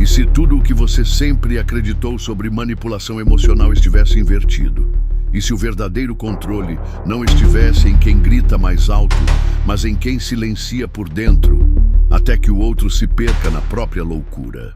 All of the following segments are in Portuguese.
E se tudo o que você sempre acreditou sobre manipulação emocional estivesse invertido? E se o verdadeiro controle não estivesse em quem grita mais alto, mas em quem silencia por dentro, até que o outro se perca na própria loucura?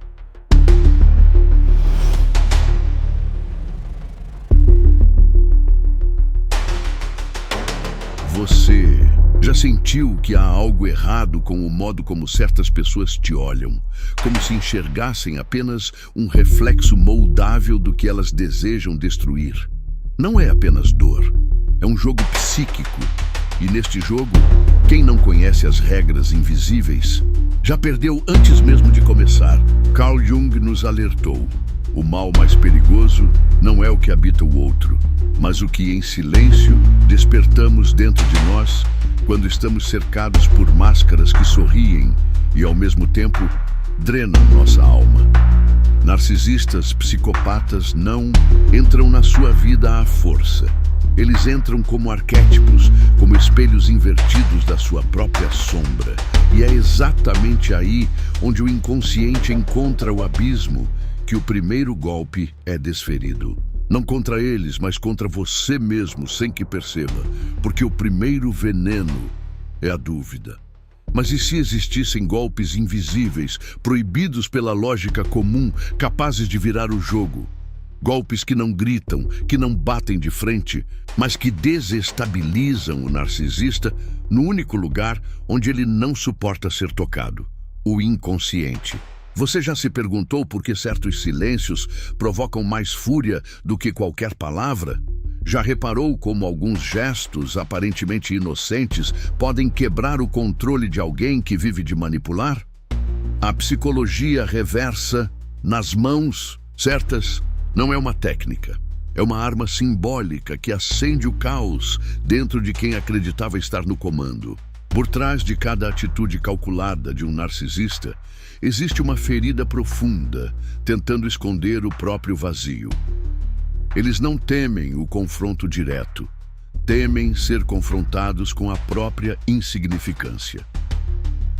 Você já sentiu que há algo errado com o modo como certas pessoas te olham, como se enxergassem apenas um reflexo moldável do que elas desejam destruir? Não é apenas dor, é um jogo psíquico. E neste jogo, quem não conhece as regras invisíveis já perdeu antes mesmo de começar. Carl Jung nos alertou: o mal mais perigoso não é o que habita o outro, mas o que em silêncio despertamos dentro de nós quando estamos cercados por máscaras que sorriem e, ao mesmo tempo, drenam nossa alma. Narcisistas, psicopatas não entram na sua vida à força. Eles entram como arquétipos, como espelhos invertidos da sua própria sombra. E é exatamente aí onde o inconsciente encontra o abismo que o primeiro golpe é desferido. Não contra eles, mas contra você mesmo, sem que perceba. Porque o primeiro veneno é a dúvida. Mas e se existissem golpes invisíveis, proibidos pela lógica comum, capazes de virar o jogo? Golpes que não gritam, que não batem de frente, mas que desestabilizam o narcisista no único lugar onde ele não suporta ser tocado: o inconsciente. Você já se perguntou por que certos silêncios provocam mais fúria do que qualquer palavra? Já reparou como alguns gestos aparentemente inocentes podem quebrar o controle de alguém que vive de manipular? A psicologia reversa nas mãos certas não é uma técnica. É uma arma simbólica que acende o caos dentro de quem acreditava estar no comando. Por trás de cada atitude calculada de um narcisista, existe uma ferida profunda, tentando esconder o próprio vazio. Eles não temem o confronto direto, temem ser confrontados com a própria insignificância.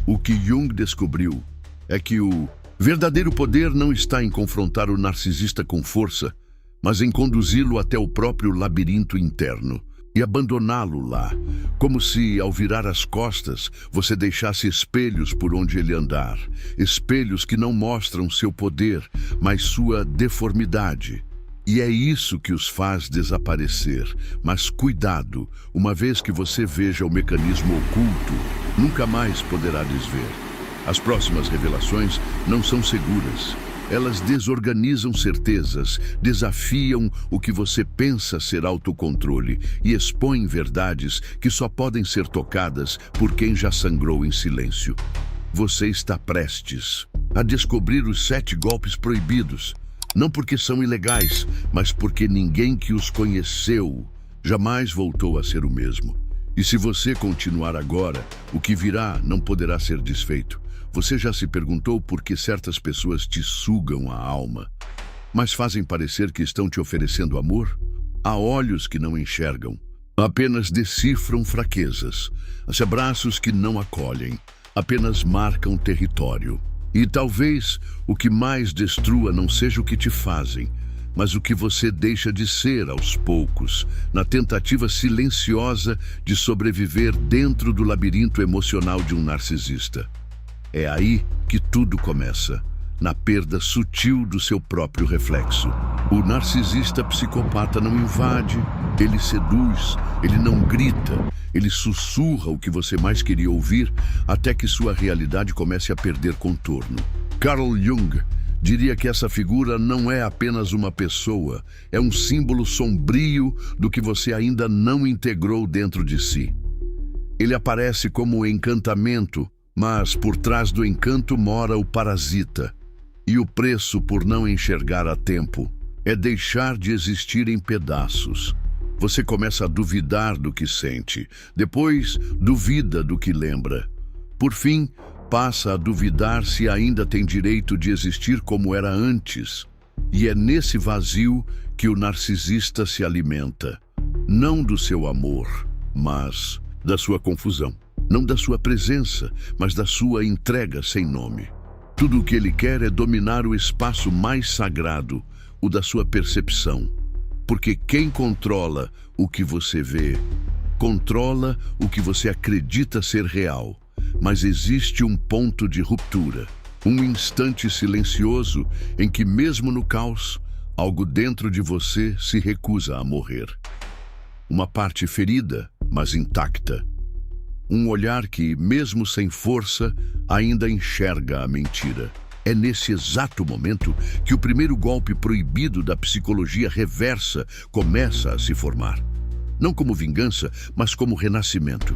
O que Jung descobriu é que o verdadeiro poder não está em confrontar o narcisista com força, mas em conduzi-lo até o próprio labirinto interno e abandoná-lo lá, como se, ao virar as costas, você deixasse espelhos por onde ele andar, espelhos que não mostram seu poder, mas sua deformidade. E é isso que os faz desaparecer. Mas cuidado, uma vez que você veja o mecanismo oculto, nunca mais poderá desver. As próximas revelações não são seguras. Elas desorganizam certezas, desafiam o que você pensa ser autocontrole e expõem verdades que só podem ser tocadas por quem já sangrou em silêncio. Você está prestes a descobrir os 7 golpes proibidos, não porque são ilegais, mas porque ninguém que os conheceu jamais voltou a ser o mesmo. E se você continuar agora, o que virá não poderá ser desfeito. Você já se perguntou por que certas pessoas te sugam a alma, mas fazem parecer que estão te oferecendo amor? Há olhos que não enxergam, apenas decifram fraquezas. Há braços que não acolhem, apenas marcam território. E talvez o que mais destrua não seja o que te fazem, mas o que você deixa de ser aos poucos, na tentativa silenciosa de sobreviver dentro do labirinto emocional de um narcisista. É aí que tudo começa, na perda sutil do seu próprio reflexo. O narcisista psicopata não invade, ele seduz, ele não grita, ele sussurra o que você mais queria ouvir até que sua realidade comece a perder contorno. Carl Jung diria que essa figura não é apenas uma pessoa, é um símbolo sombrio do que você ainda não integrou dentro de si. Ele aparece como um encantamento, mas por trás do encanto mora o parasita. E o preço por não enxergar a tempo é deixar de existir em pedaços. Você começa a duvidar do que sente, depois duvida do que lembra. Por fim, passa a duvidar se ainda tem direito de existir como era antes. E é nesse vazio que o narcisista se alimenta. Não do seu amor, mas da sua confusão. Não da sua presença, mas da sua entrega sem nome. Tudo o que ele quer é dominar o espaço mais sagrado, o da sua percepção. Porque quem controla o que você vê, controla o que você acredita ser real. Mas existe um ponto de ruptura, um instante silencioso em que, mesmo no caos, algo dentro de você se recusa a morrer. Uma parte ferida, mas intacta. Um olhar que, mesmo sem força, ainda enxerga a mentira. É nesse exato momento que o primeiro golpe proibido da psicologia reversa começa a se formar. Não como vingança, mas como renascimento.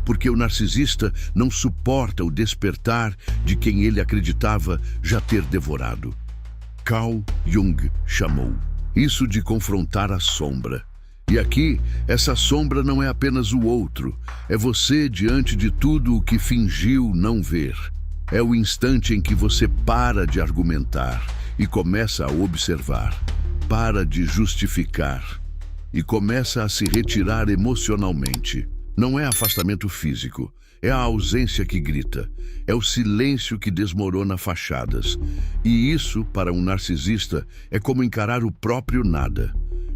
Porque o narcisista não suporta o despertar de quem ele acreditava já ter devorado. Carl Jung chamou isso de confrontar a sombra. E aqui, essa sombra não é apenas o outro, é você diante de tudo o que fingiu não ver. É o instante em que você para de argumentar e começa a observar, para de justificar e começa a se retirar emocionalmente. Não é afastamento físico, é a ausência que grita, é o silêncio que desmorona fachadas. E isso, para um narcisista, é como encarar o próprio nada.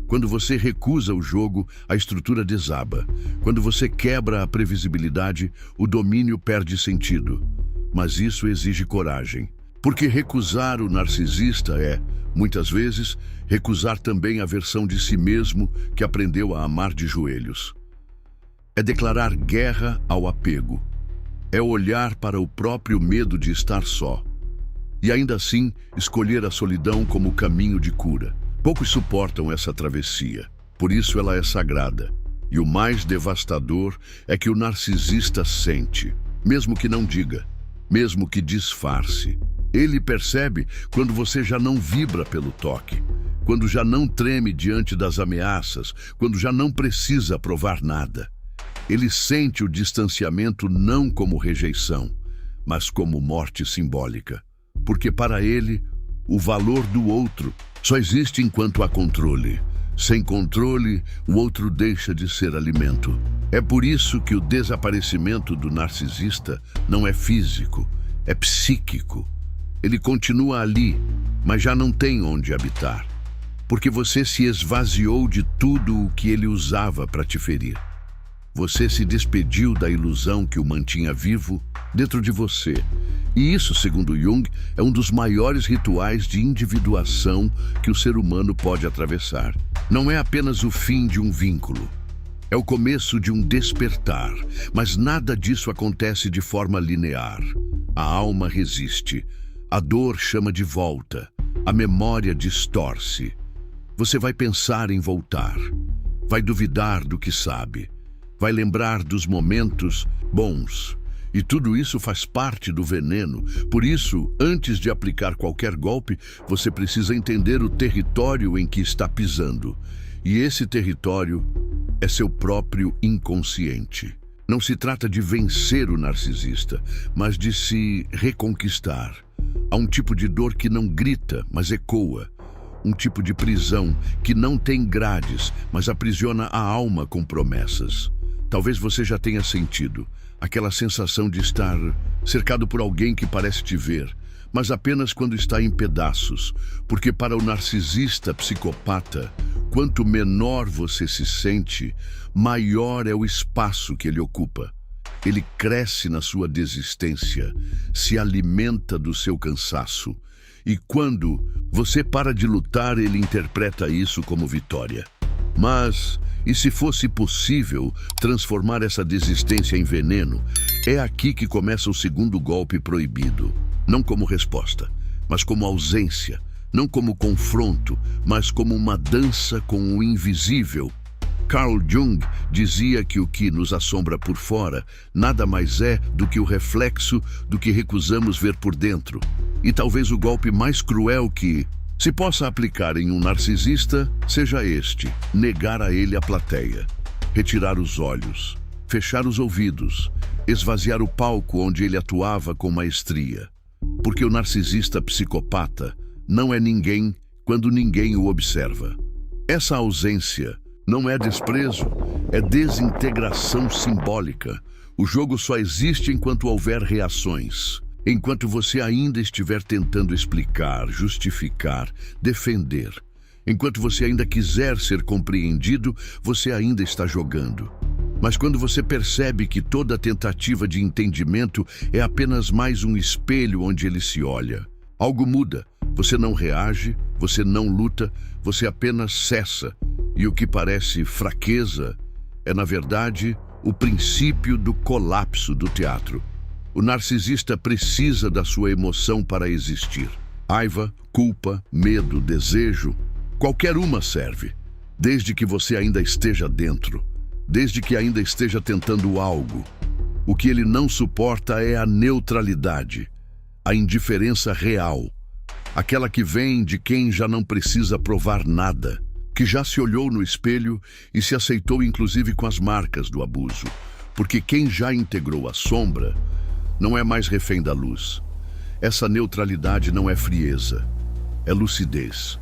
Quando você recusa o jogo, a estrutura desaba. Quando você quebra a previsibilidade, o domínio perde sentido. Mas isso exige coragem. Porque recusar o narcisista é, muitas vezes, recusar também a versão de si mesmo que aprendeu a amar de joelhos. É declarar guerra ao apego. É olhar para o próprio medo de estar só. E ainda assim, escolher a solidão como caminho de cura. Poucos suportam essa travessia, por isso ela é sagrada. E o mais devastador é que o narcisista sente, mesmo que não diga, mesmo que disfarce. Ele percebe quando você já não vibra pelo toque, quando já não treme diante das ameaças, quando já não precisa provar nada. Ele sente o distanciamento não como rejeição, mas como morte simbólica. Porque para ele, o valor do outro só existe enquanto há controle. Sem controle, o outro deixa de ser alimento. É por isso que o desaparecimento do narcisista não é físico, é psíquico. Ele continua ali, mas já não tem onde habitar. Porque você se esvaziou de tudo o que ele usava para te ferir. Você se despediu da ilusão que o mantinha vivo dentro de você. E isso, segundo Jung, é um dos maiores rituais de individuação que o ser humano pode atravessar. Não é apenas o fim de um vínculo. É o começo de um despertar. Mas nada disso acontece de forma linear. A alma resiste. A dor chama de volta. A memória distorce. Você vai pensar em voltar. Vai duvidar do que sabe. Vai lembrar dos momentos bons. E tudo isso faz parte do veneno. Por isso, antes de aplicar qualquer golpe, você precisa entender o território em que está pisando. E esse território é seu próprio inconsciente. Não se trata de vencer o narcisista, mas de se reconquistar. Há um tipo de dor que não grita, mas ecoa. Um tipo de prisão que não tem grades, mas aprisiona a alma com promessas. Talvez você já tenha sentido aquela sensação de estar cercado por alguém que parece te ver, mas apenas quando está em pedaços. Porque para o narcisista psicopata, quanto menor você se sente, maior é o espaço que ele ocupa. Ele cresce na sua desistência, se alimenta do seu cansaço. E quando você para de lutar, ele interpreta isso como vitória. Mas, e se fosse possível transformar essa desistência em veneno, é aqui que começa o segundo golpe proibido. Não como resposta, mas como ausência. Não como confronto, mas como uma dança com o invisível. Carl Jung dizia que o que nos assombra por fora nada mais é do que o reflexo do que recusamos ver por dentro. E talvez o golpe mais cruel que se possa aplicar em um narcisista seja este: negar a ele a plateia, retirar os olhos, fechar os ouvidos, esvaziar o palco onde ele atuava com maestria. Porque o narcisista psicopata não é ninguém quando ninguém o observa. Essa ausência não é desprezo, é desintegração simbólica. O jogo só existe enquanto houver reações. Enquanto você ainda estiver tentando explicar, justificar, defender, enquanto você ainda quiser ser compreendido, você ainda está jogando. Mas quando você percebe que toda tentativa de entendimento é apenas mais um espelho onde ele se olha, algo muda. Você não reage, você não luta, você apenas cessa. E o que parece fraqueza é, na verdade, o princípio do colapso do teatro. O narcisista precisa da sua emoção para existir. Raiva, culpa, medo, desejo, qualquer uma serve, desde que você ainda esteja dentro, desde que ainda esteja tentando algo. O que ele não suporta é a neutralidade, a indiferença real, aquela que vem de quem já não precisa provar nada, que já se olhou no espelho e se aceitou inclusive com as marcas do abuso, porque quem já integrou a sombra não é mais refém da luz. Essa neutralidade não é frieza, é lucidez.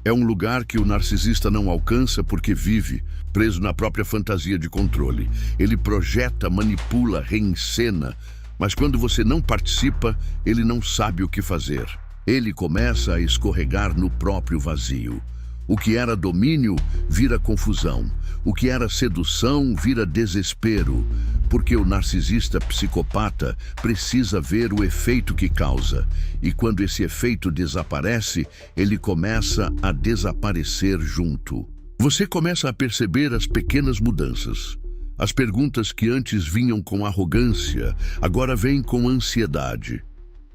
É um lugar que o narcisista não alcança porque vive preso na própria fantasia de controle. Ele projeta, manipula, reencena, mas quando você não participa, ele não sabe o que fazer. Ele começa a escorregar no próprio vazio. O que era domínio vira confusão. O que era sedução vira desespero, porque o narcisista psicopata precisa ver o efeito que causa. E quando esse efeito desaparece, ele começa a desaparecer junto. Você começa a perceber as pequenas mudanças. As perguntas que antes vinham com arrogância, agora vêm com ansiedade.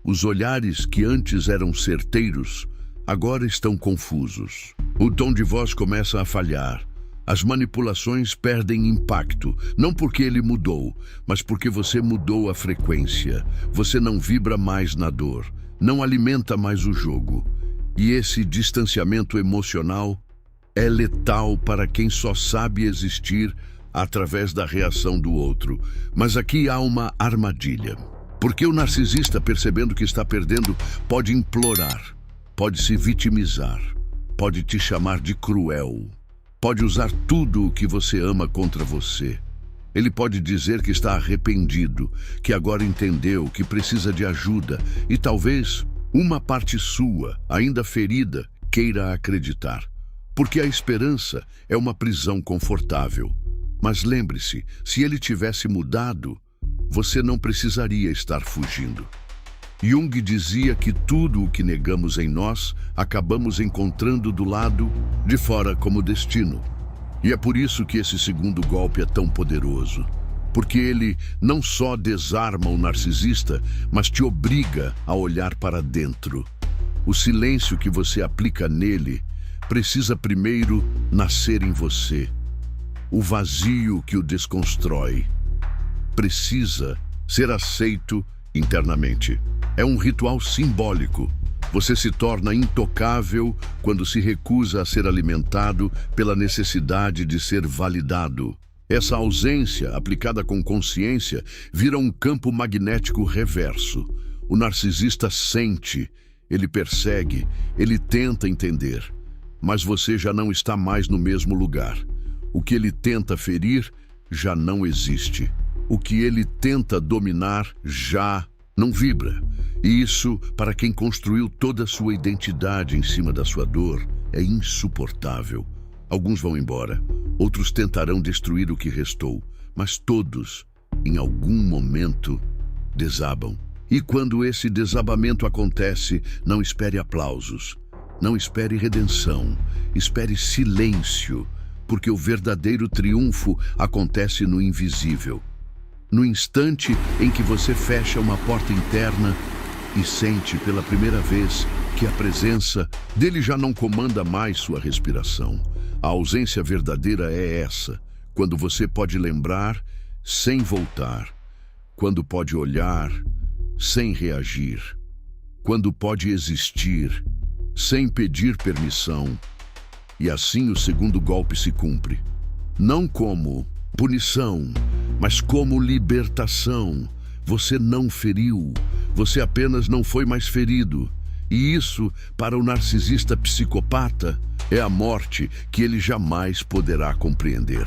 Os olhares que antes eram certeiros, agora estão confusos. O tom de voz começa a falhar. As manipulações perdem impacto, não porque ele mudou, mas porque você mudou a frequência. Você não vibra mais na dor, não alimenta mais o jogo. E esse distanciamento emocional é letal para quem só sabe existir através da reação do outro. Mas aqui há uma armadilha. Porque o narcisista, percebendo que está perdendo, pode implorar, pode se vitimizar, pode te chamar de cruel, pode usar tudo o que você ama contra você. Ele pode dizer que está arrependido, que agora entendeu, que precisa de ajuda e talvez uma parte sua, ainda ferida, queira acreditar. Porque a esperança é uma prisão confortável. Mas lembre-se, se ele tivesse mudado, você não precisaria estar fugindo. Jung dizia que tudo o que negamos em nós, acabamos encontrando do lado de fora como destino. E é por isso que esse segundo golpe é tão poderoso. Porque ele não só desarma o narcisista, mas te obriga a olhar para dentro. O silêncio que você aplica nele precisa primeiro nascer em você. O vazio que o desconstrói precisa ser aceito internamente. É um ritual simbólico. Você se torna intocável quando se recusa a ser alimentado pela necessidade de ser validado. Essa ausência, aplicada com consciência, vira um campo magnético reverso. O narcisista sente, ele persegue, ele tenta entender. Mas você já não está mais no mesmo lugar. O que ele tenta ferir já não existe. O que ele tenta dominar já não vibra. E isso, para quem construiu toda a sua identidade em cima da sua dor, é insuportável. Alguns vão embora, outros tentarão destruir o que restou, mas todos, em algum momento, desabam. E quando esse desabamento acontece, não espere aplausos. Não espere redenção, espere silêncio, porque o verdadeiro triunfo acontece no invisível. No instante em que você fecha uma porta interna e sente pela primeira vez que a presença dele já não comanda mais sua respiração. A ausência verdadeira é essa, quando você pode lembrar sem voltar, quando pode olhar sem reagir, quando pode existir sem pedir permissão. E assim o segundo golpe se cumpre. Não como punição, mas como libertação. Você não feriu, você apenas não foi mais ferido. E isso, para o narcisista psicopata, é a morte que ele jamais poderá compreender.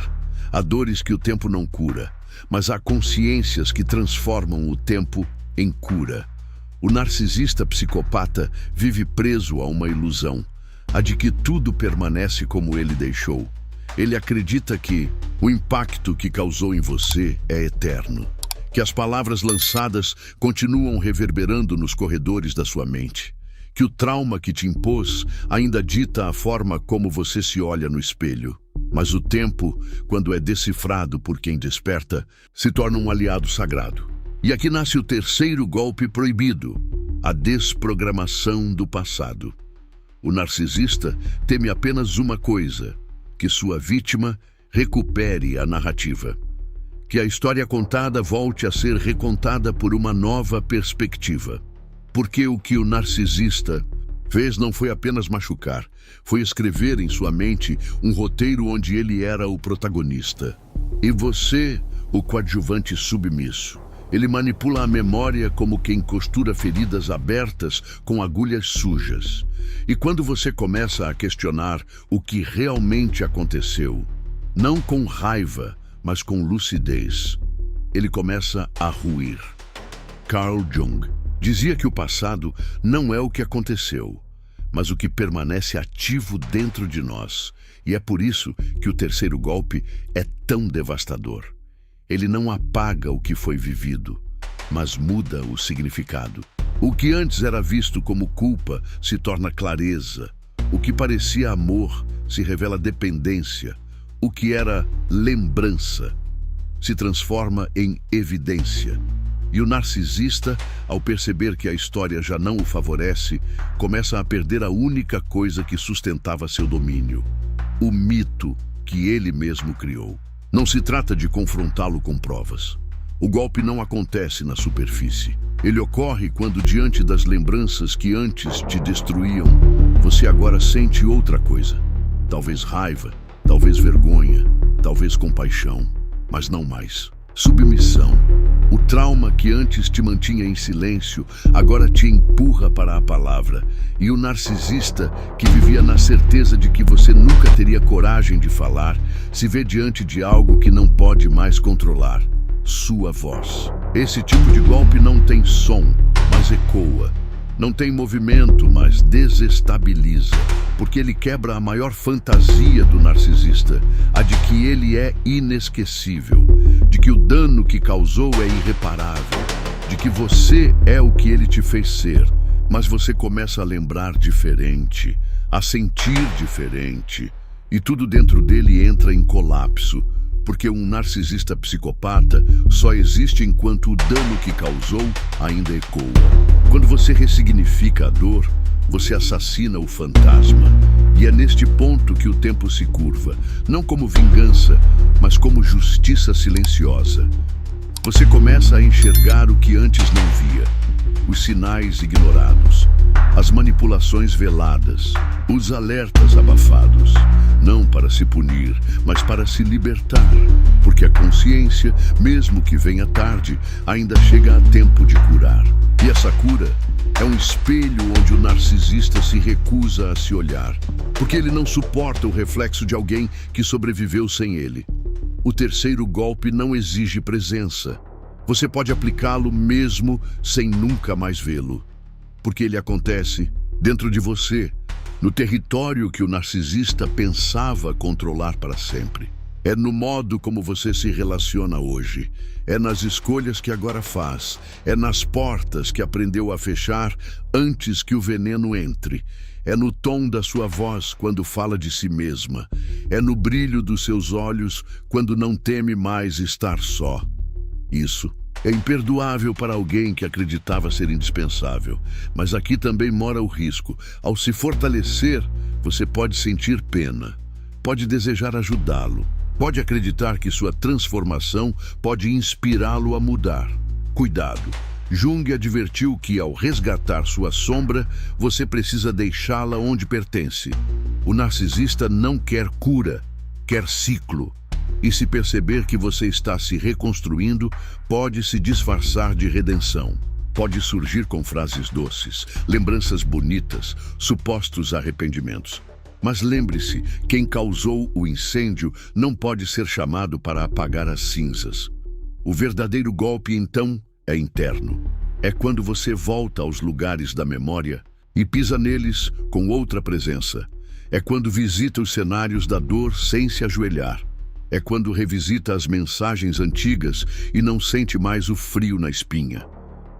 Há dores que o tempo não cura, mas há consciências que transformam o tempo em cura. O narcisista psicopata vive preso a uma ilusão, a de que tudo permanece como ele deixou. Ele acredita que o impacto que causou em você é eterno, que as palavras lançadas continuam reverberando nos corredores da sua mente, que o trauma que te impôs ainda dita a forma como você se olha no espelho. Mas o tempo, quando é decifrado por quem desperta, se torna um aliado sagrado. E aqui nasce o terceiro golpe proibido, a desprogramação do passado. O narcisista teme apenas uma coisa: que sua vítima recupere a narrativa. Que a história contada volte a ser recontada por uma nova perspectiva. Porque o que o narcisista fez não foi apenas machucar, foi escrever em sua mente um roteiro onde ele era o protagonista. E você, o coadjuvante submisso. Ele manipula a memória como quem costura feridas abertas com agulhas sujas. E quando você começa a questionar o que realmente aconteceu, não com raiva, mas com lucidez, ele começa a ruir. Carl Jung dizia que o passado não é o que aconteceu, mas o que permanece ativo dentro de nós. E é por isso que o terceiro golpe é tão devastador. Ele não apaga o que foi vivido, mas muda o significado. O que antes era visto como culpa se torna clareza. O que parecia amor se revela dependência. O que era lembrança se transforma em evidência. E o narcisista, ao perceber que a história já não o favorece, começa a perder a única coisa que sustentava seu domínio: o mito que ele mesmo criou. Não se trata de confrontá-lo com provas. O golpe não acontece na superfície. Ele ocorre quando, diante das lembranças que antes te destruíam, você agora sente outra coisa. Talvez raiva, talvez vergonha, talvez compaixão, mas não mais. Submissão. O trauma que antes te mantinha em silêncio agora te empurra para a palavra. E o narcisista, que vivia na certeza de que você nunca teria coragem de falar, se vê diante de algo que não pode mais controlar: sua voz. Esse tipo de golpe não tem som, mas ecoa. Não tem movimento, mas desestabiliza. Porque ele quebra a maior fantasia do narcisista, a de que ele é inesquecível, de que o dano que causou é irreparável, de que você é o que ele te fez ser. Mas você começa a lembrar diferente, a sentir diferente, e tudo dentro dele entra em colapso, porque um narcisista psicopata só existe enquanto o dano que causou ainda ecoa. Quando você ressignifica a dor, você assassina o fantasma. E é neste ponto que o tempo se curva, não como vingança, mas como justiça silenciosa. Você começa a enxergar o que antes não via: os sinais ignorados, as manipulações veladas, os alertas abafados, não para se punir, mas para se libertar, porque a consciência, mesmo que venha tarde, ainda chega a tempo de curar. E essa cura é um espelho onde o narcisista se recusa a se olhar, porque ele não suporta o reflexo de alguém que sobreviveu sem ele. O terceiro golpe não exige presença. Você pode aplicá-lo mesmo sem nunca mais vê-lo, porque ele acontece dentro de você, no território que o narcisista pensava controlar para sempre. É no modo como você se relaciona hoje, é nas escolhas que agora faz, é nas portas que aprendeu a fechar antes que o veneno entre, é no tom da sua voz quando fala de si mesma, é no brilho dos seus olhos quando não teme mais estar só. Isso é imperdoável para alguém que acreditava ser indispensável, mas aqui também mora o risco. Ao se fortalecer, você pode sentir pena, pode desejar ajudá-lo, pode acreditar que sua transformação pode inspirá-lo a mudar. Cuidado! Jung advertiu que, ao resgatar sua sombra, você precisa deixá-la onde pertence. O narcisista não quer cura, quer ciclo. E se perceber que você está se reconstruindo, pode se disfarçar de redenção. Pode surgir com frases doces, lembranças bonitas, supostos arrependimentos. Mas lembre-se, quem causou o incêndio não pode ser chamado para apagar as cinzas. O verdadeiro golpe, então, é interno. É quando você volta aos lugares da memória e pisa neles com outra presença. É quando visita os cenários da dor sem se ajoelhar. É quando revisita as mensagens antigas e não sente mais o frio na espinha.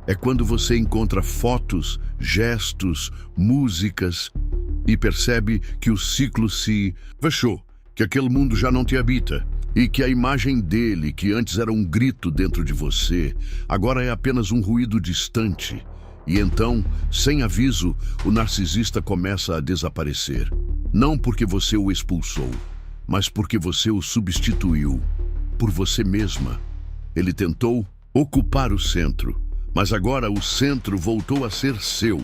É quando você encontra fotos, gestos, músicas e percebe que o ciclo se fechou, que aquele mundo já não te habita e que a imagem dele, que antes era um grito dentro de você, agora é apenas um ruído distante. E então, sem aviso, o narcisista começa a desaparecer. Não porque você o expulsou, mas porque você o substituiu por você mesma. Ele tentou ocupar o centro, mas agora o centro voltou a ser seu.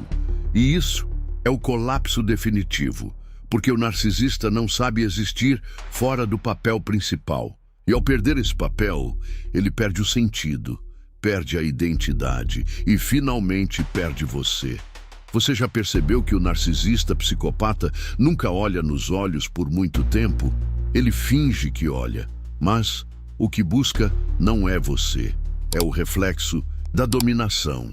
E isso é o colapso definitivo, porque o narcisista não sabe existir fora do papel principal. E ao perder esse papel, ele perde o sentido, perde a identidade e finalmente perde você. Você já percebeu que o narcisista psicopata nunca olha nos olhos por muito tempo? Ele finge que olha, mas o que busca não é você. É o reflexo da dominação.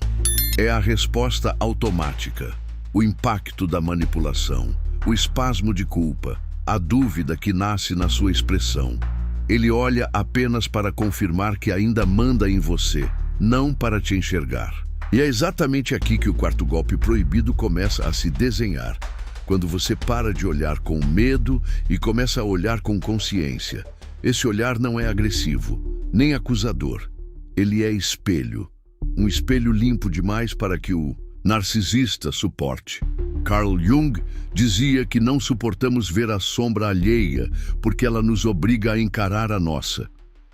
É a resposta automática, o impacto da manipulação, o espasmo de culpa, a dúvida que nasce na sua expressão. Ele olha apenas para confirmar que ainda manda em você, não para te enxergar. E é exatamente aqui que o quarto golpe proibido começa a se desenhar. Quando você para de olhar com medo e começa a olhar com consciência. Esse olhar não é agressivo, nem acusador. Ele é espelho. Um espelho limpo demais para que o narcisista suporte. Carl Jung dizia que não suportamos ver a sombra alheia porque ela nos obriga a encarar a nossa.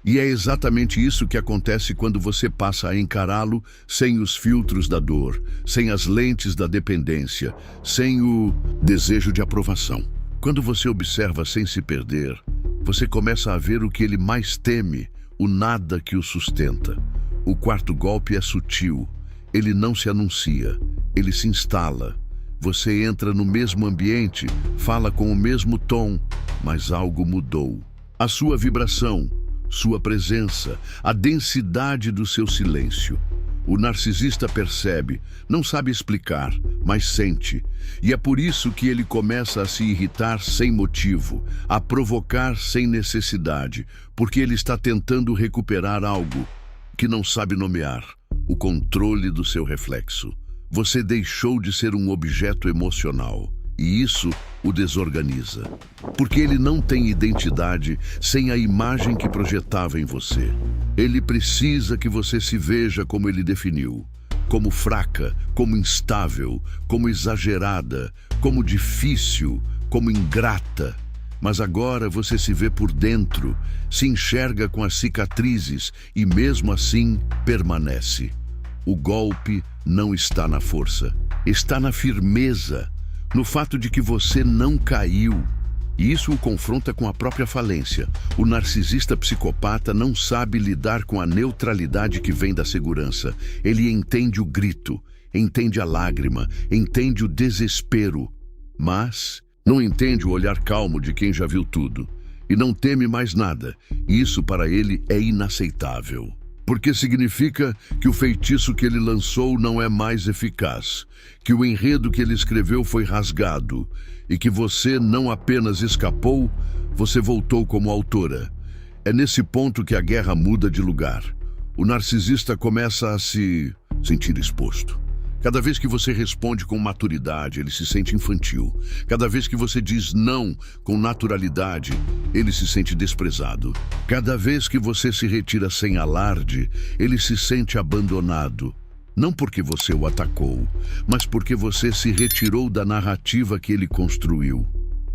E é exatamente isso que acontece quando você passa a encará-lo sem os filtros da dor, sem as lentes da dependência, sem o desejo de aprovação. Quando você observa sem se perder, você começa a ver o que ele mais teme, o nada que o sustenta. O quarto golpe é sutil. Ele não se anuncia, ele se instala. Você entra no mesmo ambiente, fala com o mesmo tom, mas algo mudou. A sua vibração, sua presença, a densidade do seu silêncio. O narcisista percebe, não sabe explicar, mas sente. E é por isso que ele começa a se irritar sem motivo, a provocar sem necessidade, porque ele está tentando recuperar algo que não sabe nomear, o controle do seu reflexo. Você deixou de ser um objeto emocional. E isso o desorganiza, porque ele não tem identidade sem a imagem que projetava em você. Ele precisa que você se veja como ele definiu, como fraca, como instável, como exagerada, como difícil, como ingrata. Mas agora você se vê por dentro, se enxerga com as cicatrizes e mesmo assim permanece. O golpe não está na força, está na firmeza, no fato de que você não caiu. E isso o confronta com a própria falência. O narcisista psicopata não sabe lidar com a neutralidade que vem da segurança. Ele entende o grito, entende a lágrima, entende o desespero, mas não entende o olhar calmo de quem já viu tudo e não teme mais nada. Isso para ele é inaceitável, porque significa que o feitiço que ele lançou não é mais eficaz, que o enredo que ele escreveu foi rasgado e que você não apenas escapou, você voltou como autora. É nesse ponto que a guerra muda de lugar. O narcisista começa a se sentir exposto. Cada vez que você responde com maturidade, ele se sente infantil. Cada vez que você diz não com naturalidade, ele se sente desprezado. Cada vez que você se retira sem alarde, ele se sente abandonado. Não porque você o atacou, mas porque você se retirou da narrativa que ele construiu.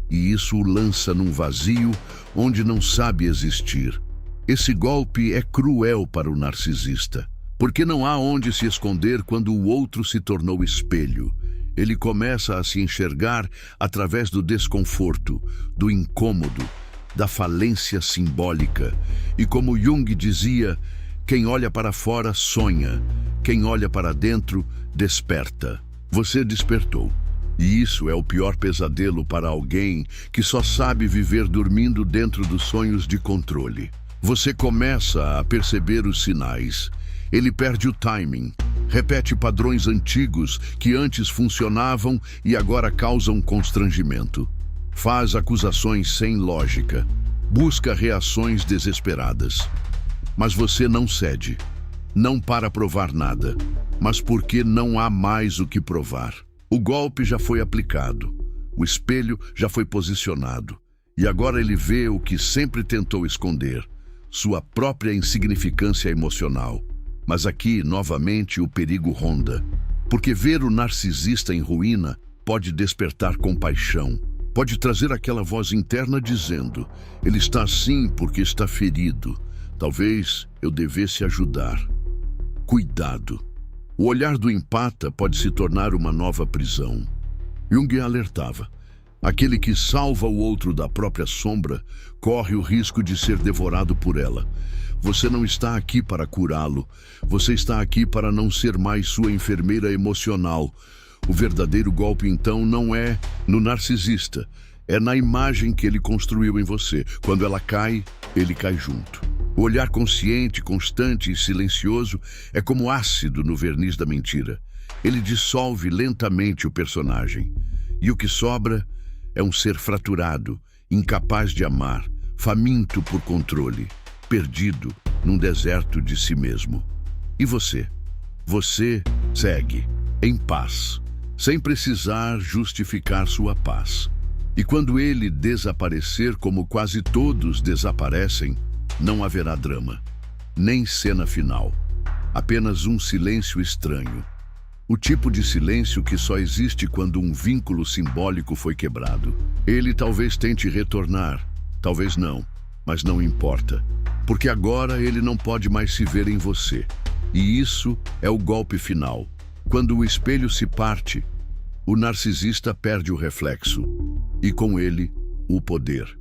E isso o lança num vazio onde não sabe existir. Esse golpe é cruel para o narcisista, porque não há onde se esconder quando o outro se tornou espelho. Ele começa a se enxergar através do desconforto, do incômodo, da falência simbólica. E como Jung dizia, quem olha para fora sonha, quem olha para dentro desperta. Você despertou. E isso é o pior pesadelo para alguém que só sabe viver dormindo dentro dos sonhos de controle. Você começa a perceber os sinais. Ele perde o timing, repete padrões antigos que antes funcionavam e agora causam constrangimento. Faz acusações sem lógica, busca reações desesperadas. Mas você não cede, não para provar nada, mas porque não há mais o que provar. O golpe já foi aplicado, o espelho já foi posicionado, e agora ele vê o que sempre tentou esconder, sua própria insignificância emocional. Mas aqui, novamente, o perigo ronda, porque ver o narcisista em ruína pode despertar compaixão, pode trazer aquela voz interna dizendo: ele está assim porque está ferido, talvez eu devesse ajudar. Cuidado! O olhar do empata pode se tornar uma nova prisão. Jung alertava: aquele que salva o outro da própria sombra corre o risco de ser devorado por ela. Você não está aqui para curá-lo, você está aqui para não ser mais sua enfermeira emocional. O verdadeiro golpe, então, não é no narcisista, é na imagem que ele construiu em você. Quando ela cai, ele cai junto. O olhar consciente, constante e silencioso é como ácido no verniz da mentira. Ele dissolve lentamente o personagem. E o que sobra é um ser fraturado, incapaz de amar, faminto por controle, perdido num deserto de si mesmo. E você? Você segue, em paz, sem precisar justificar sua paz. E quando ele desaparecer, como quase todos desaparecem, não haverá drama, nem cena final. Apenas um silêncio estranho. O tipo de silêncio que só existe quando um vínculo simbólico foi quebrado. Ele talvez tente retornar, talvez não, mas não importa, porque agora ele não pode mais se ver em você. E isso é o golpe final. Quando o espelho se parte, o narcisista perde o reflexo, e com ele, o poder.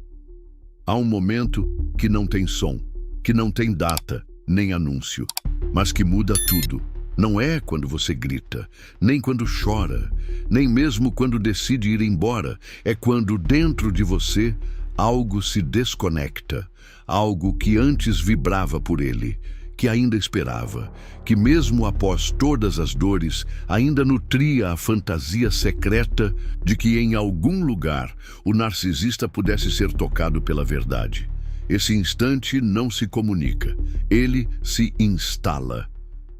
Há um momento que não tem som, que não tem data, nem anúncio, mas que muda tudo. Não é quando você grita, nem quando chora, nem mesmo quando decide ir embora. É quando dentro de você algo se desconecta, algo que antes vibrava por ele, que ainda esperava, que mesmo após todas as dores, ainda nutria a fantasia secreta de que em algum lugar o narcisista pudesse ser tocado pela verdade. Esse instante não se comunica, ele se instala.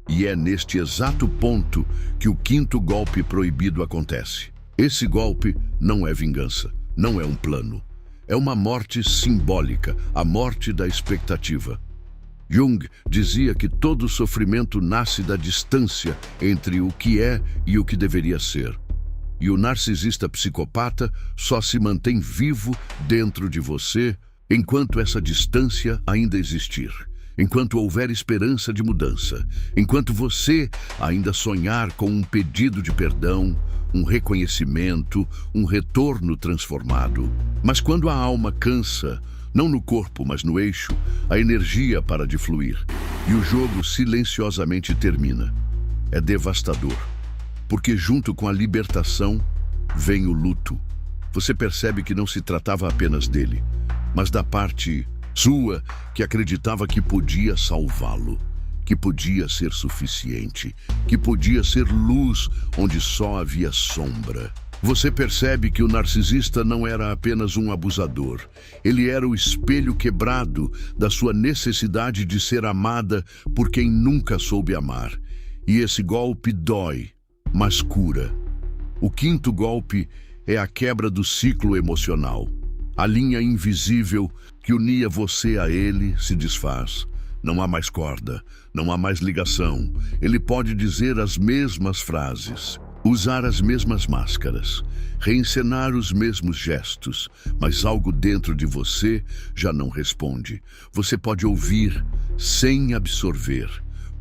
E é neste exato ponto que o quinto golpe proibido acontece. Esse golpe não é vingança, não é um plano. É uma morte simbólica, a morte da expectativa. Jung dizia que todo sofrimento nasce da distância entre o que é e o que deveria ser. E o narcisista psicopata só se mantém vivo dentro de você enquanto essa distância ainda existir. Enquanto houver esperança de mudança, enquanto você ainda sonhar com um pedido de perdão, um reconhecimento, um retorno transformado. Mas quando a alma cansa, não no corpo, mas no eixo, a energia para de fluir e o jogo silenciosamente termina. É devastador, porque junto com a libertação vem o luto. Você percebe que não se tratava apenas dele, mas da parte sua que acreditava que podia salvá-lo, que podia ser suficiente, que podia ser luz onde só havia sombra. Você percebe que o narcisista não era apenas um abusador. Ele era o espelho quebrado da sua necessidade de ser amada por quem nunca soube amar. E esse golpe dói, mas cura. O quinto golpe é a quebra do ciclo emocional. A linha invisível que unia você a ele se desfaz. Não há mais corda, não há mais ligação. Ele pode dizer as mesmas frases, usar as mesmas máscaras, reencenar os mesmos gestos, mas algo dentro de você já não responde. Você pode ouvir sem absorver,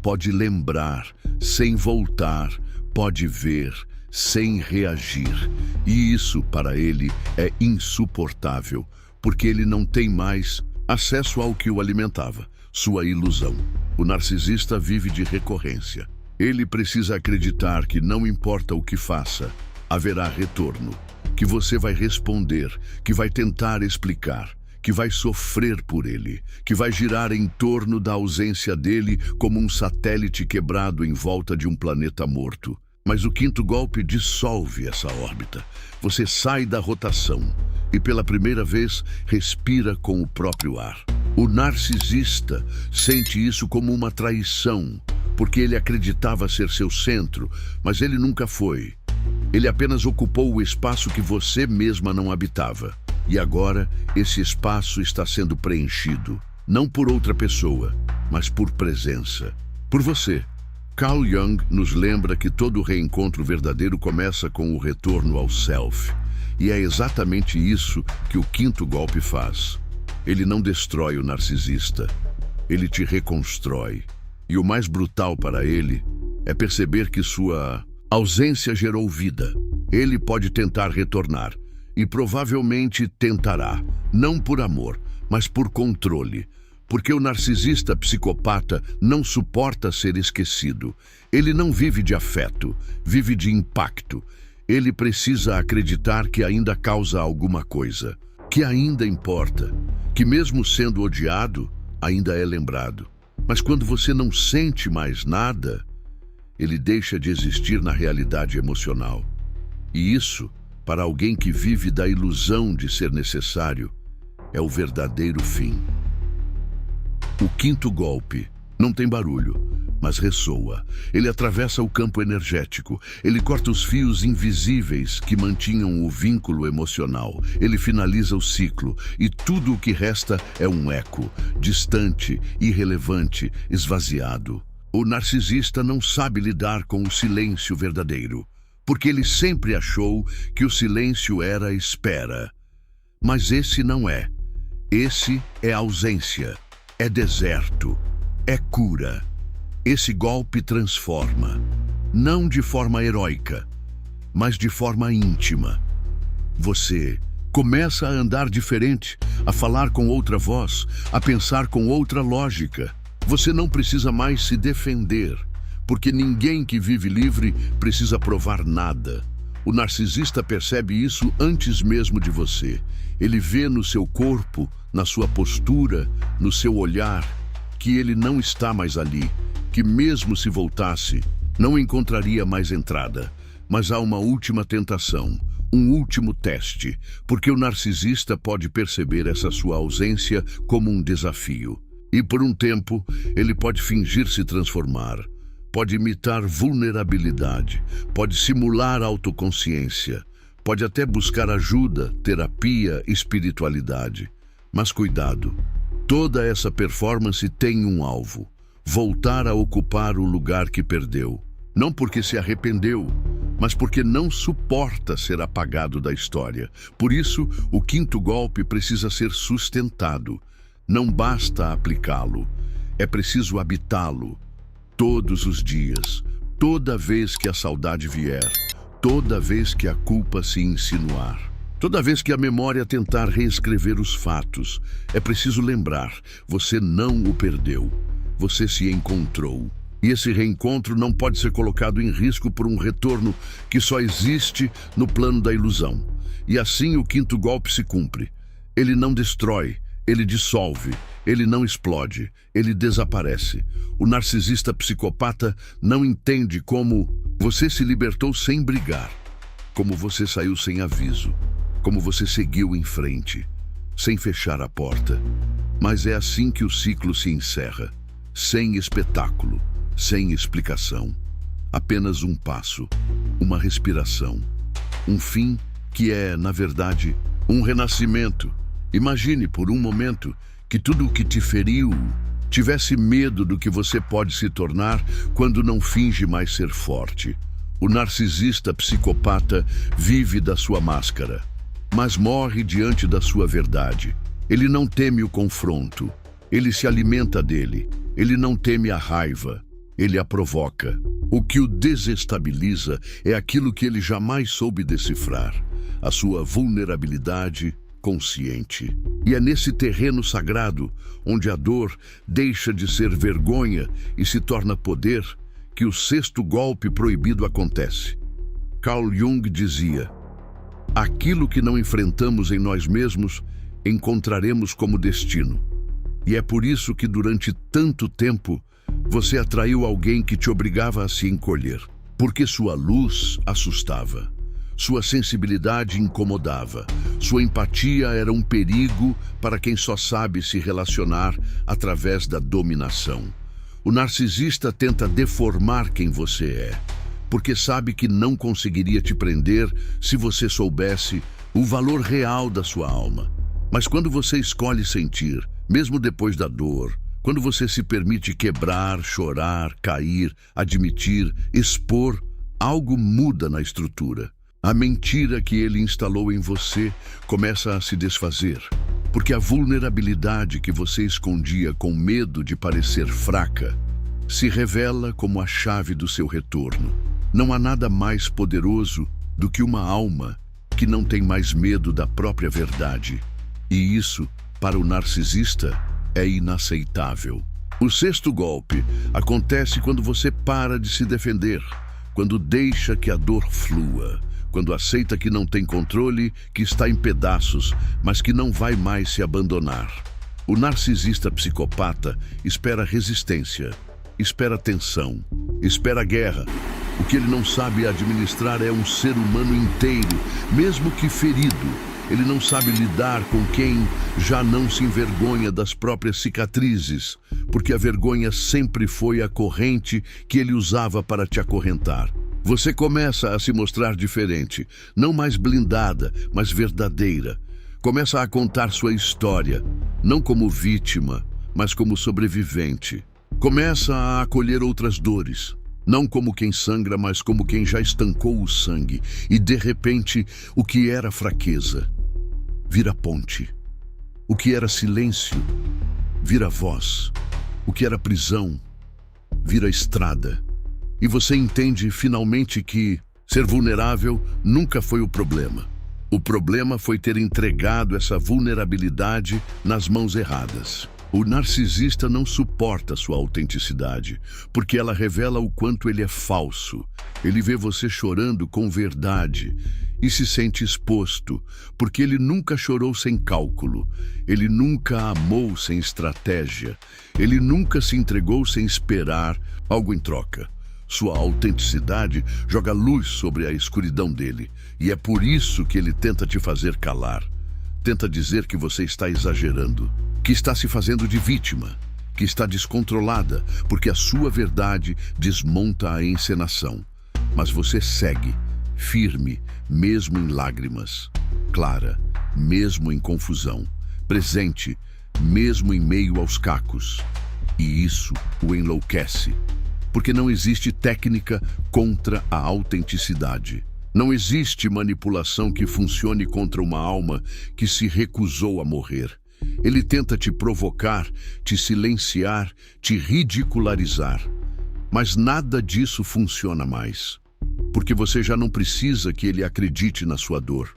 pode lembrar sem voltar, pode ver sem reagir. E isso, para ele, é insuportável, porque ele não tem mais acesso ao que o alimentava, sua ilusão. O narcisista vive de recorrência. Ele precisa acreditar que não importa o que faça, haverá retorno, que você vai responder, que vai tentar explicar, que vai sofrer por ele, que vai girar em torno da ausência dele como um satélite quebrado em volta de um planeta morto. Mas o quinto golpe dissolve essa órbita. Você sai da rotação e pela primeira vez respira com o próprio ar. O narcisista sente isso como uma traição, porque ele acreditava ser seu centro, mas ele nunca foi. Ele apenas ocupou o espaço que você mesma não habitava. E agora, esse espaço está sendo preenchido, não por outra pessoa, mas por presença. Por você. Carl Jung nos lembra que todo reencontro verdadeiro começa com o retorno ao self. E é exatamente isso que o quinto golpe faz. Ele não destrói o narcisista, ele te reconstrói. E o mais brutal para ele é perceber que sua ausência gerou vida. Ele pode tentar retornar, e provavelmente tentará, não por amor, mas por controle. Porque o narcisista psicopata não suporta ser esquecido. Ele não vive de afeto, vive de impacto. Ele precisa acreditar que ainda causa alguma coisa, que ainda importa, que mesmo sendo odiado, ainda é lembrado. Mas quando você não sente mais nada, ele deixa de existir na realidade emocional. E isso, para alguém que vive da ilusão de ser necessário, é o verdadeiro fim. O quinto golpe não tem barulho, mas ressoa. Ele atravessa o campo energético. Ele corta os fios invisíveis que mantinham o vínculo emocional. Ele finaliza o ciclo e tudo o que resta é um eco, distante, irrelevante, esvaziado. O narcisista não sabe lidar com o silêncio verdadeiro, porque ele sempre achou que o silêncio era espera. Mas esse não é. Esse é ausência. É deserto, é cura. Esse golpe transforma, não de forma heróica, mas de forma íntima. Você começa a andar diferente, a falar com outra voz, a pensar com outra lógica. Você não precisa mais se defender, porque ninguém que vive livre precisa provar nada. O narcisista percebe isso antes mesmo de você. Ele vê no seu corpo, na sua postura, no seu olhar, que ele não está mais ali, que mesmo se voltasse, não encontraria mais entrada. Mas há uma última tentação, um último teste, porque o narcisista pode perceber essa sua ausência como um desafio. E por um tempo, ele pode fingir se transformar, pode imitar vulnerabilidade, pode simular autoconsciência, pode até buscar ajuda, terapia, espiritualidade. Mas cuidado, toda essa performance tem um alvo: voltar a ocupar o lugar que perdeu. Não porque se arrependeu, mas porque não suporta ser apagado da história. Por isso, o quinto golpe precisa ser sustentado. Não basta aplicá-lo, é preciso habitá-lo. Todos os dias, toda vez que a saudade vier, toda vez que a culpa se insinuar, toda vez que a memória tentar reescrever os fatos, é preciso lembrar: você não o perdeu, você se encontrou. E esse reencontro não pode ser colocado em risco por um retorno que só existe no plano da ilusão. E assim o quinto golpe se cumpre. Ele não destrói, ele dissolve, ele não explode, ele desaparece. O narcisista psicopata não entende como você se libertou sem brigar, como você saiu sem aviso, como você seguiu em frente, sem fechar a porta. Mas é assim que o ciclo se encerra, sem espetáculo, sem explicação. Apenas um passo, uma respiração, um fim que é, na verdade, um renascimento. Imagine por um momento que tudo o que te feriu tivesse medo do que você pode se tornar quando não finge mais ser forte. O narcisista psicopata vive da sua máscara, mas morre diante da sua verdade. Ele não teme o confronto, ele se alimenta dele. Ele não teme a raiva, ele a provoca. O que o desestabiliza é aquilo que ele jamais soube decifrar: a sua vulnerabilidade consciente. E é nesse terreno sagrado, onde a dor deixa de ser vergonha e se torna poder, que o sexto golpe proibido acontece. Carl Jung dizia: aquilo que não enfrentamos em nós mesmos encontraremos como destino. E é por isso que durante tanto tempo você atraiu alguém que te obrigava a se encolher. Porque sua luz assustava, sua sensibilidade incomodava, sua empatia era um perigo para quem só sabe se relacionar através da dominação. O narcisista tenta deformar quem você é, porque sabe que não conseguiria te prender se você soubesse o valor real da sua alma. Mas quando você escolhe sentir, mesmo depois da dor, quando você se permite quebrar, chorar, cair, admitir, expor, algo muda na estrutura. A mentira que ele instalou em você começa a se desfazer, porque a vulnerabilidade que você escondia com medo de parecer fraca se revela como a chave do seu retorno. Não há nada mais poderoso do que uma alma que não tem mais medo da própria verdade. E isso, para o narcisista, é inaceitável. O sexto golpe acontece quando você para de se defender, quando deixa que a dor flua, quando aceita que não tem controle, que está em pedaços, mas que não vai mais se abandonar. O narcisista psicopata espera resistência, espera tensão, espera guerra. O que ele não sabe administrar é um ser humano inteiro, mesmo que ferido. Ele não sabe lidar com quem já não se envergonha das próprias cicatrizes, porque a vergonha sempre foi a corrente que ele usava para te acorrentar. Você começa a se mostrar diferente, não mais blindada, mas verdadeira. Começa a contar sua história, não como vítima, mas como sobrevivente. Começa a acolher outras dores, não como quem sangra, mas como quem já estancou o sangue. E de repente, o que era fraqueza vira ponte. O que era silêncio vira voz. O que era prisão vira estrada. E você entende finalmente que ser vulnerável nunca foi o problema. O problema foi ter entregado essa vulnerabilidade nas mãos erradas. O narcisista não suporta sua autenticidade, porque ela revela o quanto ele é falso. Ele vê você chorando com verdade e se sente exposto, porque ele nunca chorou sem cálculo, ele nunca amou sem estratégia, ele nunca se entregou sem esperar algo em troca. Sua autenticidade joga luz sobre a escuridão dele, e é por isso que ele tenta te fazer calar. Tenta dizer que você está exagerando, que está se fazendo de vítima, que está descontrolada, porque a sua verdade desmonta a encenação. Mas você segue, firme, mesmo em lágrimas, clara, mesmo em confusão, presente, mesmo em meio aos cacos. E isso o enlouquece, porque não existe técnica contra a autenticidade. Não existe manipulação que funcione contra uma alma que se recusou a morrer. Ele tenta te provocar, te silenciar, te ridicularizar. Mas nada disso funciona mais, porque você já não precisa que ele acredite na sua dor.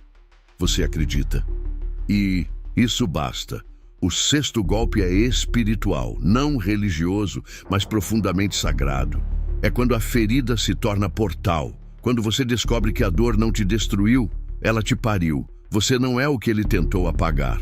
Você acredita. E isso basta. O sexto golpe é espiritual, não religioso, mas profundamente sagrado. É quando a ferida se torna portal. Quando você descobre que a dor não te destruiu, ela te pariu. Você não é o que ele tentou apagar.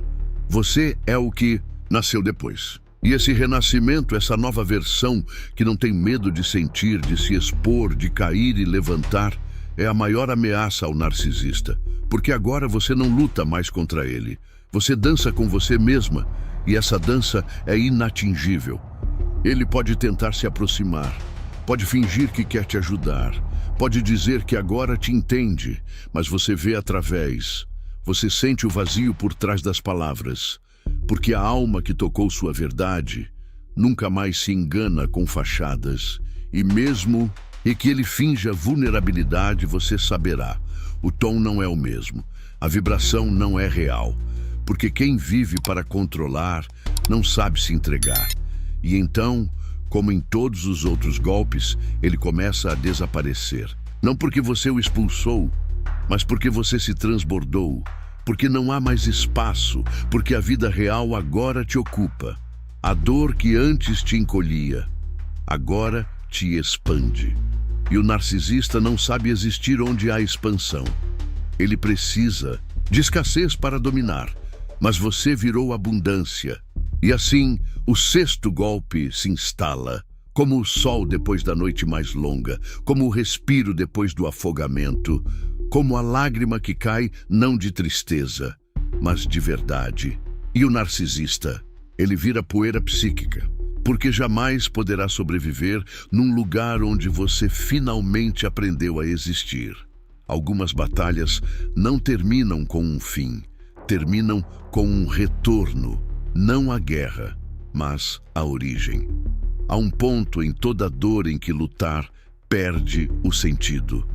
Você é o que nasceu depois. E esse renascimento, essa nova versão que não tem medo de sentir, de se expor, de cair e levantar, é a maior ameaça ao narcisista. Porque agora você não luta mais contra ele. Você dança com você mesma, e essa dança é inatingível. Ele pode tentar se aproximar, pode fingir que quer te ajudar, pode dizer que agora te entende, mas você vê através. Você sente o vazio por trás das palavras, porque a alma que tocou sua verdade nunca mais se engana com fachadas. E mesmo que ele finja vulnerabilidade, você saberá. O tom não é o mesmo, a vibração não é real, porque quem vive para controlar não sabe se entregar. E então, como em todos os outros golpes, ele começa a desaparecer. Não porque você o expulsou, mas porque você se transbordou, porque não há mais espaço, porque a vida real agora te ocupa. A dor que antes te encolhia, agora te expande. E o narcisista não sabe existir onde há expansão. Ele precisa de escassez para dominar, mas você virou abundância. E assim, o sexto golpe se instala, como o sol depois da noite mais longa, como o respiro depois do afogamento, como a lágrima que cai não de tristeza, mas de verdade. E o narcisista, ele vira poeira psíquica, porque jamais poderá sobreviver num lugar onde você finalmente aprendeu a existir. Algumas batalhas não terminam com um fim, terminam com um retorno, não a guerra, mas a origem. Há um ponto em toda dor em que lutar perde o sentido,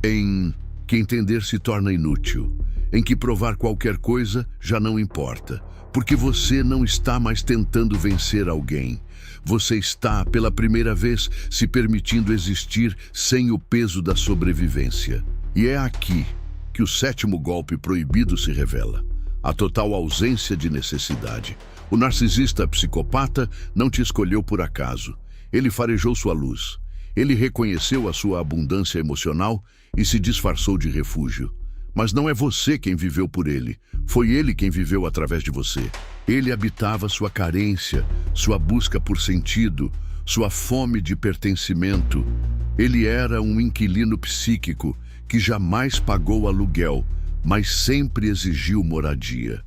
em que entender se torna inútil, em que provar qualquer coisa já não importa, porque você não está mais tentando vencer alguém. Você está, pela primeira vez, se permitindo existir sem o peso da sobrevivência. E é aqui que o sétimo golpe proibido se revela: a total ausência de necessidade. O narcisista psicopata não te escolheu por acaso. Ele farejou sua luz. Ele reconheceu a sua abundância emocional e se disfarçou de refúgio. Mas não é você quem viveu por ele. Foi ele quem viveu através de você. Ele habitava sua carência, sua busca por sentido, sua fome de pertencimento. Ele era um inquilino psíquico que jamais pagou aluguel, mas sempre exigiu moradia.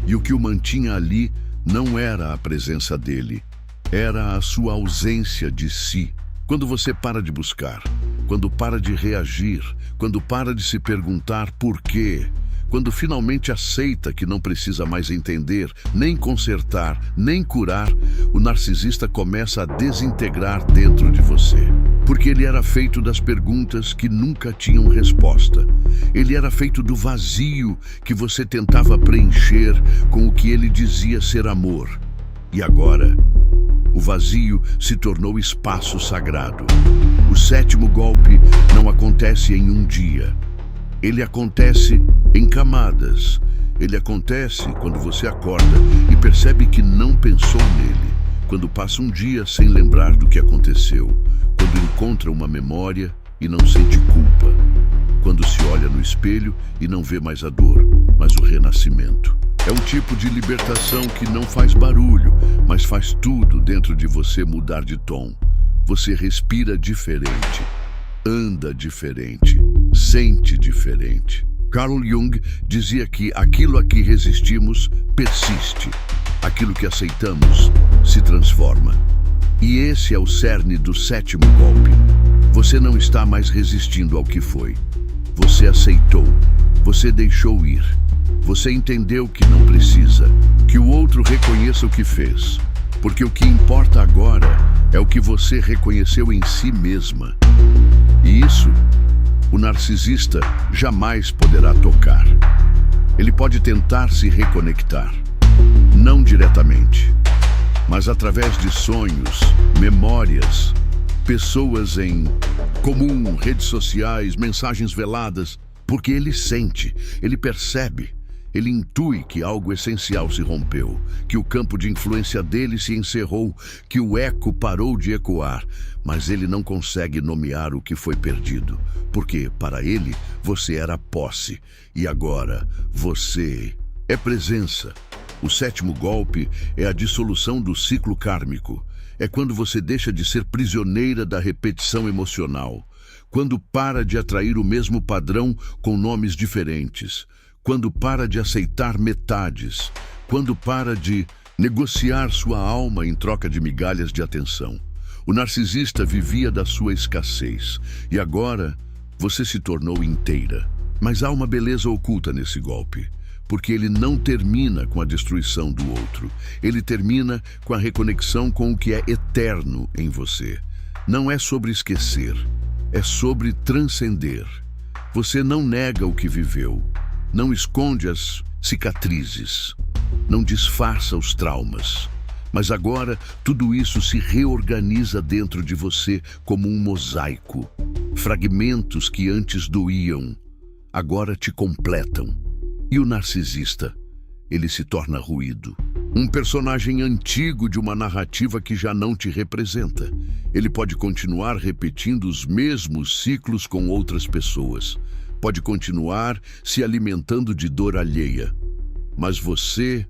E o que o mantinha ali não era a presença dele, era a sua ausência de si. Quando você para de buscar, quando para de reagir, quando para de se perguntar por quê, quando finalmente aceita que não precisa mais entender, nem consertar, nem curar, o narcisista começa a desintegrar dentro de você. Porque ele era feito das perguntas que nunca tinham resposta. Ele era feito do vazio que você tentava preencher com o que ele dizia ser amor. E agora, o vazio se tornou espaço sagrado. O sétimo golpe não acontece em um dia. Ele acontece em camadas. Ele acontece quando você acorda e percebe que não pensou nele. Quando passa um dia sem lembrar do que aconteceu. Quando encontra uma memória e não sente culpa. Quando se olha no espelho e não vê mais a dor, mas o renascimento. É um tipo de libertação que não faz barulho, mas faz tudo dentro de você mudar de tom. Você respira diferente, anda diferente, sente diferente. Carl Jung dizia que aquilo a que resistimos persiste. Aquilo que aceitamos se transforma. E esse é o cerne do sétimo golpe. Você não está mais resistindo ao que foi. Você aceitou. Você deixou ir. Você entendeu que não precisa, que o outro reconheça o que fez. Porque o que importa agora é o que você reconheceu em si mesma. E isso, o narcisista jamais poderá tocar. Ele pode tentar se reconectar, não diretamente, mas através de sonhos, memórias, pessoas em comum, redes sociais, mensagens veladas, porque ele sente, ele percebe, ele intui que algo essencial se rompeu, que o campo de influência dele se encerrou, que o eco parou de ecoar, mas ele não consegue nomear o que foi perdido, porque, para ele, você era posse, e agora você é presença. O sétimo golpe é a dissolução do ciclo kármico. É quando você deixa de ser prisioneira da repetição emocional, quando para de atrair o mesmo padrão com nomes diferentes, quando para de aceitar metades, quando para de negociar sua alma em troca de migalhas de atenção. O narcisista vivia da sua escassez, e agora você se tornou inteira. Mas há uma beleza oculta nesse golpe, porque ele não termina com a destruição do outro. Ele termina com a reconexão com o que é eterno em você. Não é sobre esquecer, é sobre transcender. Você não nega o que viveu, não esconde as cicatrizes, não disfarça os traumas. Mas agora tudo isso se reorganiza dentro de você como um mosaico. Fragmentos que antes doíam, agora te completam. E o narcisista, ele se torna ruído. Um personagem antigo de uma narrativa que já não te representa. Ele pode continuar repetindo os mesmos ciclos com outras pessoas. Pode continuar se alimentando de dor alheia. mas você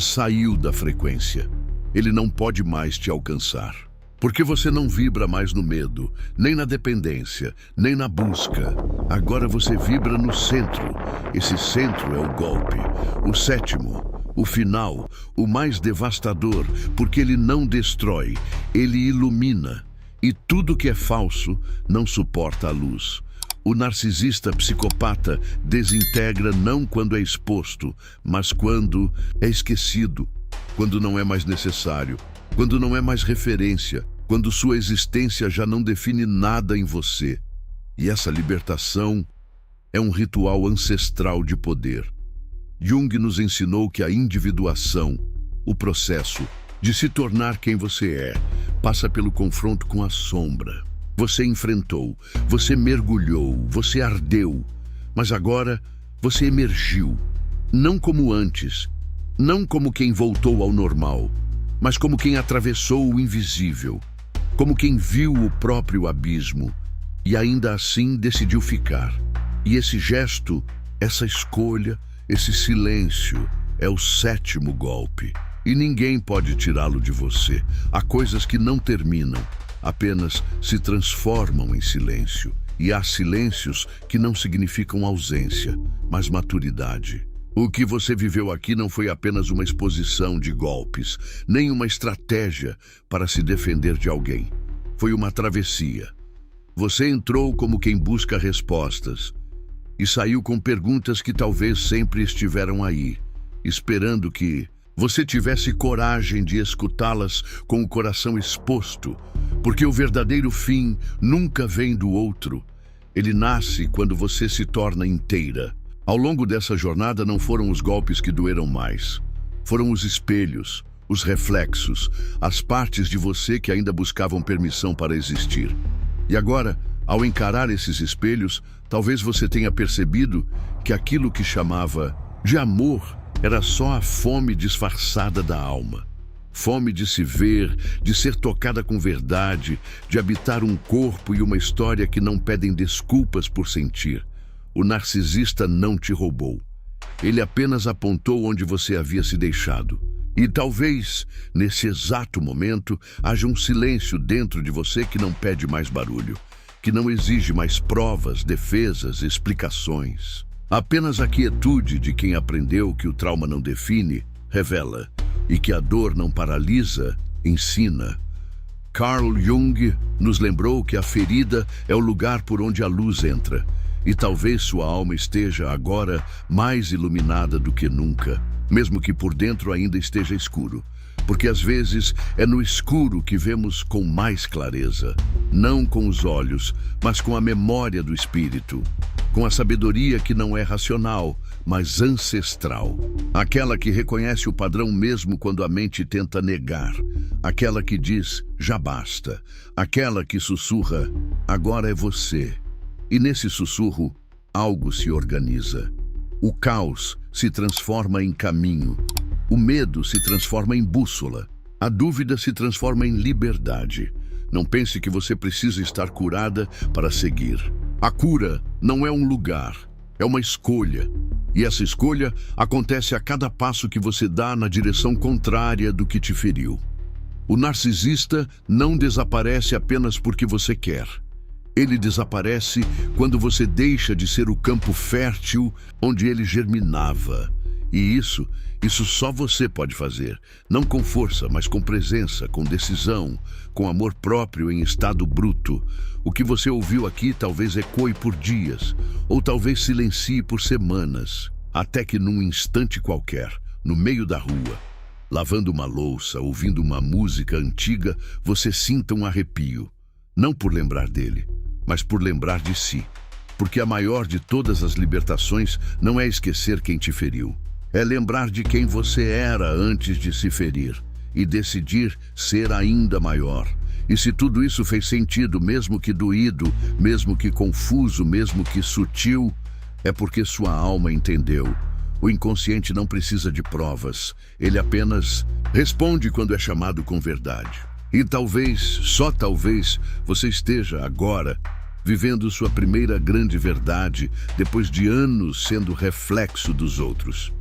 saiu da frequência. Ele não pode mais te alcançar. Porque você não vibra mais no medo, nem na dependência, nem na busca. Agora você vibra no centro. Esse centro é o golpe, o sétimo, o final, o mais devastador, porque ele não destrói, ele ilumina. E tudo que é falso não suporta a luz. O narcisista psicopata desintegra não quando é exposto, mas quando é esquecido, quando não é mais necessário, quando não é mais referência, quando sua existência já não define nada em você. E essa libertação é um ritual ancestral de poder. Jung nos ensinou que a individuação, o processo de se tornar quem você é, passa pelo confronto com a sombra. Você enfrentou, você mergulhou, você ardeu, mas agora você emergiu, não como antes, não como quem voltou ao normal, mas como quem atravessou o invisível, como quem viu o próprio abismo e ainda assim decidiu ficar. E esse gesto, essa escolha, esse silêncio é o sétimo golpe. E ninguém pode tirá-lo de você. Há coisas que não terminam, apenas se transformam em silêncio. E há silêncios que não significam ausência, mas maturidade. O que você viveu aqui não foi apenas uma exposição de golpes, nem uma estratégia para se defender de alguém. Foi uma travessia. Você entrou como quem busca respostas e saiu com perguntas que talvez sempre estiveram aí, esperando que você tivesse coragem de escutá-las com o coração exposto, porque o verdadeiro fim nunca vem do outro. Ele nasce quando você se torna inteira. Ao longo dessa jornada não foram os golpes que doeram mais. Foram os espelhos, os reflexos, as partes de você que ainda buscavam permissão para existir. E agora, ao encarar esses espelhos, talvez você tenha percebido que aquilo que chamava de amor era só a fome disfarçada da alma. Fome de se ver, de ser tocada com verdade, de habitar um corpo e uma história que não pedem desculpas por sentir. O narcisista não te roubou. Ele apenas apontou onde você havia se deixado. E talvez, nesse exato momento, haja um silêncio dentro de você que não pede mais barulho, que não exige mais provas, defesas, explicações. Apenas a quietude de quem aprendeu que o trauma não define, revela, e que a dor não paralisa, ensina. Carl Jung nos lembrou que a ferida é o lugar por onde a luz entra, e talvez sua alma esteja agora mais iluminada do que nunca, mesmo que por dentro ainda esteja escuro. Porque às vezes é no escuro que vemos com mais clareza, não com os olhos, mas com a memória do espírito, com a sabedoria que não é racional, mas ancestral. Aquela que reconhece o padrão mesmo quando a mente tenta negar. Aquela que diz, já basta. Aquela que sussurra, agora é você. E nesse sussurro, algo se organiza. O caos se transforma em caminho. O medo se transforma em bússola. A dúvida se transforma em liberdade. Não pense que você precisa estar curada para seguir. A cura não é um lugar, é uma escolha. E essa escolha acontece a cada passo que você dá na direção contrária do que te feriu. O narcisista não desaparece apenas porque você quer. Ele desaparece quando você deixa de ser o campo fértil onde ele germinava. E isso só você pode fazer. Não com força, mas com presença, com decisão, com amor próprio em estado bruto. O que você ouviu aqui talvez ecoe por dias, ou talvez silencie por semanas, até que num instante qualquer, no meio da rua, lavando uma louça, ouvindo uma música antiga, você sinta um arrepio. Não por lembrar dele, mas por lembrar de si. Porque a maior de todas as libertações não é esquecer quem te feriu. É lembrar de quem você era antes de se ferir e decidir ser ainda maior. E se tudo isso fez sentido, mesmo que doído, mesmo que confuso, mesmo que sutil, é porque sua alma entendeu. O inconsciente não precisa de provas. Ele apenas responde quando é chamado com verdade. E talvez, só talvez, você esteja agora vivendo sua primeira grande verdade depois de anos sendo reflexo dos outros.